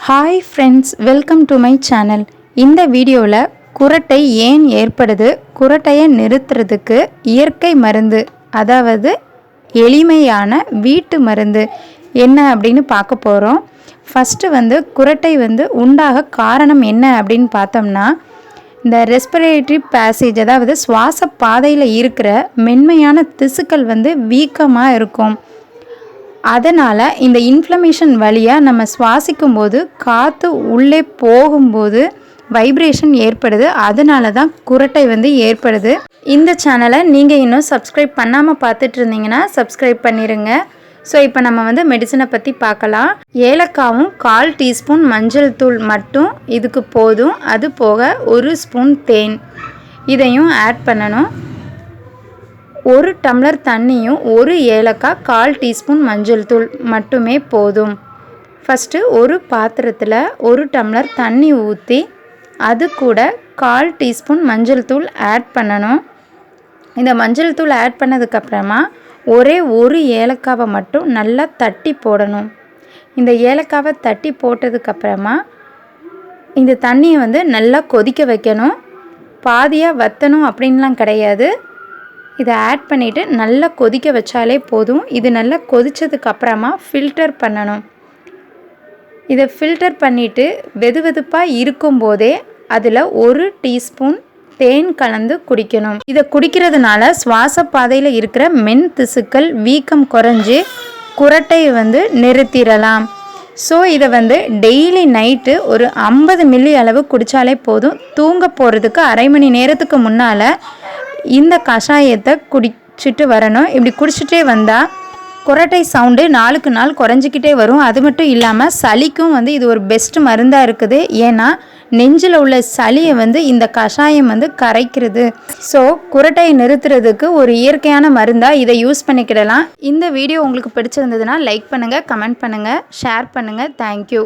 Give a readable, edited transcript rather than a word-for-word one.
Hi friends, welcome to my channel. இந்த வீடியோவில் குரட்டை ஏன் ஏற்படுது, குரட்டையை நிறுத்துறதுக்கு இயற்கை மருந்து, அதாவது எளிமையான வீட்டு மருந்து என்ன அப்படின்னு பார்க்க போகிறோம். ஃபஸ்ட்டு குரட்டை உண்டாக காரணம் என்ன அப்படின்னு பார்த்தோம்னா, இந்த ரெஸ்பிரேட்டரி பேசேஜ், அதாவது சுவாச பாதையில் இருக்கிற மென்மையான திசுக்கள் வீக்கமாக இருக்கும். அதனால் இந்த இன்ஃப்ளமேஷன் வழியாக நம்ம சுவாசிக்கும் போது காற்று உள்ளே போகும்போது வைப்ரேஷன் ஏற்படுது. அதனால தான் குரட்டை ஏற்படுது. இந்த சேனலை நீங்கள் இன்னும் சப்ஸ்கிரைப் பண்ணாமல் பார்த்துட்டு இருந்தீங்கன்னா சப்ஸ்கிரைப் பண்ணிடுங்க. ஸோ இப்போ நம்ம மெடிசனை பற்றி பார்க்கலாம். ஏலக்காவும் 1/4 டீஸ்பூன் மஞ்சள் தூள் மட்டும் இதுக்கு போதும். அது போக 1 ஸ்பூன் தேன் இதையும் ஆட் பண்ணணும். 1 டம்ளர் தண்ணியும் 1 ஏலக்காய் 1/4 டீஸ்பூன் மஞ்சள் தூள் மட்டுமே போதும். ஃபஸ்ட்டு ஒரு பாத்திரத்தில் 1 டம்ளர் தண்ணி ஊற்றி அது கூட 1/4 டீஸ்பூன் மஞ்சள் தூள் ஆட் பண்ணணும். இந்த மஞ்சள் தூள் ஆட் பண்ணதுக்கப்புறமா ஒரே 1 ஏலக்காவை மட்டும் நல்லா தட்டி போடணும். இந்த ஏலக்காவை தட்டி போட்டதுக்கப்புறமா இந்த தண்ணியை நல்லா கொதிக்க வைக்கணும். பாதியாக வற்றணும் அப்படின்லாம் கிடையாது. இதை ஆட் பண்ணிவிட்டு நல்லா கொதிக்க வச்சாலே போதும். இது நல்லா கொதித்ததுக்கப்புறமா ஃபில்டர் பண்ணணும். இதை ஃபில்டர் பண்ணிவிட்டு வெதுவெதுப்பாக இருக்கும்போதே அதில் 1 டீஸ்பூன் தேன் கலந்து குடிக்கணும். இதை குடிக்கிறதுனால சுவாச பாதையில் இருக்கிற மென் திசுக்கள் வீக்கம் குறைஞ்சி குரட்டையை நிறுத்திடலாம். ஸோ இதை டெய்லி நைட்டு ஒரு 50 மில்லி அளவு குடித்தாலே போதும். தூங்க போகிறதுக்கு அரை மணி நேரத்துக்கு முன்னால் இந்த கஷாயத்தை குடிச்சிட்டு வரணும். இப்படி குடிச்சிட்டே வந்தால் குரட்டை சவுண்டு நாளுக்கு நாள் குறைஞ்சிக்கிட்டே வரும். அது மட்டும் இல்லாமல் சளிக்கும் இது ஒரு பெஸ்ட் மருந்தாக இருக்குது. ஏன்னா நெஞ்சில் உள்ள சளியை இந்த கஷாயம் கரைக்கிறது. ஸோ குரட்டையை நிறுத்துறதுக்கு ஒரு இயற்கையான மருந்தாக இதை யூஸ் பண்ணிக்கிடலாம். இந்த வீடியோ உங்களுக்கு பிடிச்சிருந்ததுன்னா லைக் பண்ணுங்கள், கமெண்ட் பண்ணுங்கள், ஷேர் பண்ணுங்கள். தேங்க்யூ.